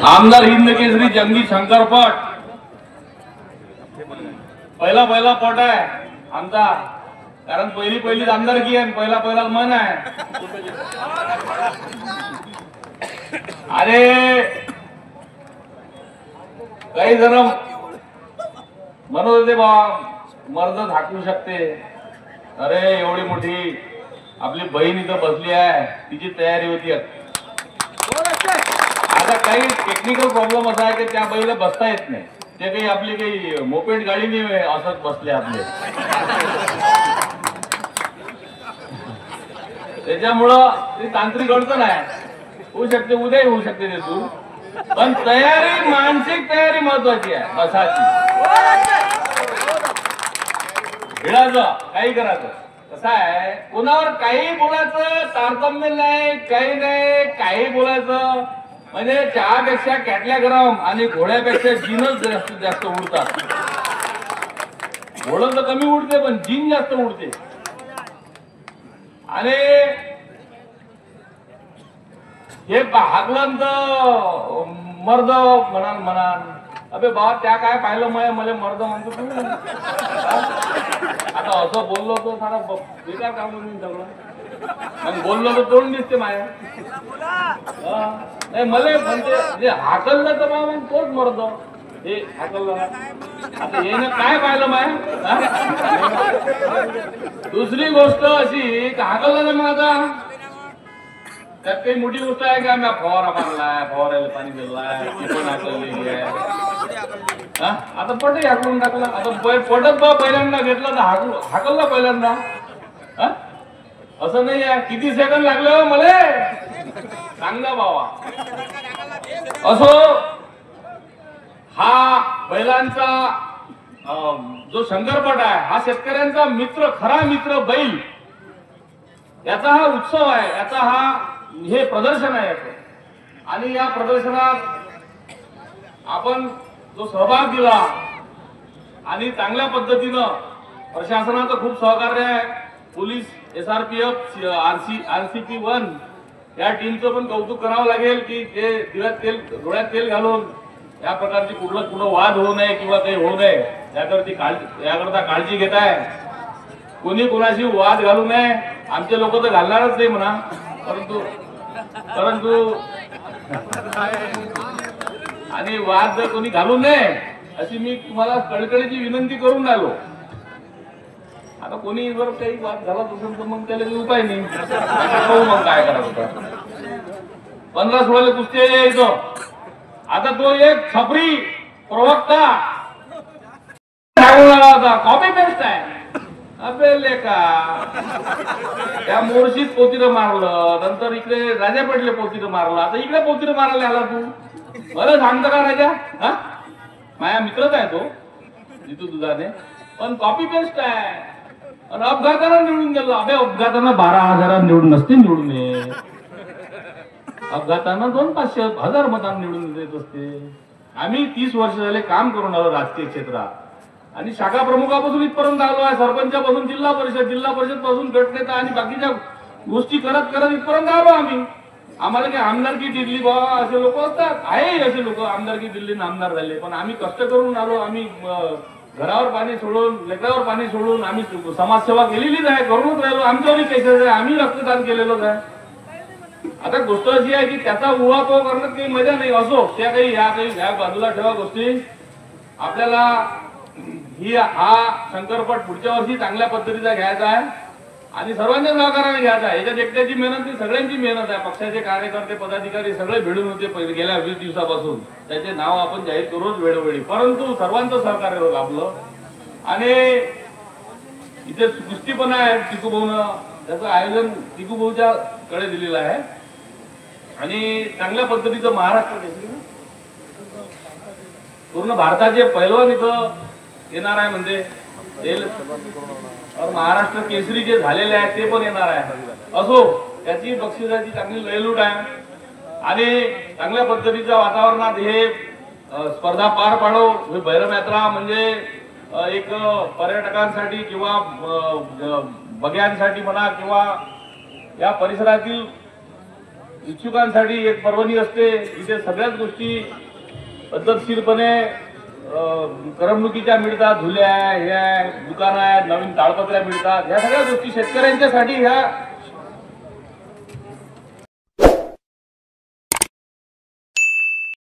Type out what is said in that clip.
आमदार हिंद केसरी जंगी शंकरपट पहिला पट आहे आमचा, कारण पहिलीच आमदारकी आहे, पहिला मन आहे. अरे काही जण म्हणत होते बा मर्द झाकू शकते. अरे एवढी मोठी आपली बहीण इथं बसली आहे, तिची तयारी होती. आता काही टेक्निकल प्रॉब्लेम असा आहे की त्या बाईला बसता येत नाही. ते काही आपली काही मोपेड गाडी नाही असंच बसले आपले. त्याच्यामुळं ती तांत्रिक अडचण आहे. होऊ शकते उद्याही होऊ शकते ते तू, पण तयारी मानसिक तयारी महत्वाची आहे. बसाची भिडायचं काही करायचं. कसं आहे कोणावर काही बोलायचं तारतम्य नाही, काही बोलायचं म्हणजे चहापेक्षा कॅटल्या गरम आणि घोड्यापेक्षा जीनच जास्त उडतात. घोडं तर कमी उडते पण जीन जास्त उडते. आणि हे हाकलं तर मर्द म्हणाल अबे बाबा त्या काय पाहिलं मला मर्द म्हणतो तू. आता असं बोललो तो सारा बेकार काम करून सगळं, मग बोललो तर तोंड दिसते माया. नाही मला म्हणते हाकललं तर बाबा तोच मर्द. हे हाकललं आता हे ना काय पाहिलं माया. दुसरी गोष्ट अशी हाकललं ना मग आता त्यात काही मोठी गोष्ट आहे का. मी फवारा मारलाय, फवारायला पाणी दिलाय, पण हाकललेली आहे. आता पटही हाकलून टाकला. आता पटत बा पहिल्यांदा घेतला तर हाकलला पहिल्यांदा. असं नाही आहे. किती सेकंद लागले मला सांगा बाबा. असो हा बैलांचा जो शंकरपट आहे हा शेतकऱ्यांचा मित्र, खरा मित्र बैल. याचा हा उत्सव आहे, याचा हा हे प्रदर्शन आहे. आणि या प्रदर्शनात आपण जो सहभाग दिला आणि चांगल्या पद्धतीनं प्रशासनाचं खूप सहकार्य आहे. पोलीस, SRPF, RCP1 या टीमचं पण कौतुक करावं लागेल की ते डोळ्यात तेल घालून या प्रकारची कुठं वाद होऊ नये किंवा काही होऊ नये याकरता काळजी घेत आहे. कोणी कोणाशी वाद घालू नये. आमचे लोक तर घालणारच नाही म्हणा, परंतु आणि वाद जर कोणी घालू नये अशी मी तुम्हाला कळकळीची विनंती करून राहिलो. आता कोणी जर काही वाद घालत असेल तर मग त्याला उपाय नाही. मग काय करायचं. 15-16 कुस्ती यायचं. आता तो एक छपरी प्रवक्ता सांगून आला होता कॉपी पेस्ट आहे. अबे लेका त्या मोर्शीत पोतीनं मारलं, नंतर इकडे राजा पडले पोतीनं मारलं, आता इकडे पोतीनं मारायला आला तू. मला सांगतं का राजा. माझ्या मित्रच आहे तो जितू दुधाने, पण कॉपी पेस्ट आहे. आणि अपघातानं निवडून गेलो. अबे अपघातानं 12,000 निवडून नसते निवडून ये. अपघातानं 200-500 मतांना निवडून देत असते. आम्ही 30 वर्ष झाले काम करून आलो राजकीय क्षेत्रात आणि शाखा प्रमुखापासून इथपर्यंत आलो आहे. सरपंचापासून जिल्हा परिषद पासून गटनेता आणि बाकीच्या गोष्टी करत इथपर्यंत आलो आम्ही. आम्हाला काही आमदारकी दिल्ली बाबा असे लोक असतात, आहे असे लोक आमदारकी दिल्ली आमदार झाले, पण आम्ही कष्ट करून आलो. आम्ही घरावर पाणी सोडून, लेकरावर पाणी सोडून आम्ही समाजसेवा केलेलीच आहे, करूनच राहिलो. आमच्यावरही केसेस आहे, आम्ही रक्तदान केलेलंच आहे. आता गोष्ट अशी आहे की त्याचा उहापोह करण्यात काही मजा नाही. असो त्या काही बाजूला ठेवा गोष्टी. आपल्याला हा शंकरपट पुढच्या वर्षी चांगल्या पद्धतीचा घ्यायचा आहे आणि सर्वांच्या सहकार्याने घ्यायचा आहे. याच्यात एकट्याची मेहनत नाही, सगळ्यांची मेहनत आहे. पक्षाचे कार्यकर्ते, पदाधिकारी सगळे भिडून होते गेल्या 20 दिवसापासून. त्याचे नाव आपण जाहीर करूच वेळोवेळी, परंतु सर्वांचं सहकार्य लाभलं. आणि इथे कुस्ती पण आहे टिकूभाऊनं, त्याचं आयोजन टिकूभाऊच्या कडे दिलेलं आहे. आणि चांगल्या पद्धतीचं महाराष्ट्र पूर्ण भारताचे पैलवान इथं येणार आहे. म्हणजे महाराष्ट्र केसरी जे झालेले आहेत ते पण येणार आहे. असो त्याची बक्षिसाची चांगली लयलूट आहे आणि चांगल्या पद्धतीच्या वातावरणात हे स्पर्धा पार पाडो. ही भैरव यात्रा म्हणजे एक पर्यटकांसाठी किंवा बघ्यांसाठी म्हणा किंवा या परिसरातील इच्छुकांसाठी एक पर्वणी असते. इथे सगळ्याच गोष्टी पद्धतशीरपणे करमणुकीच्या मिळतात. झुल्या आहे, हे आहे, दुकानं आहेत, नवीन ताडपत्र्या मिळतात. ह्या सगळ्या गोष्टी शेतकऱ्यांच्यासाठी ह्या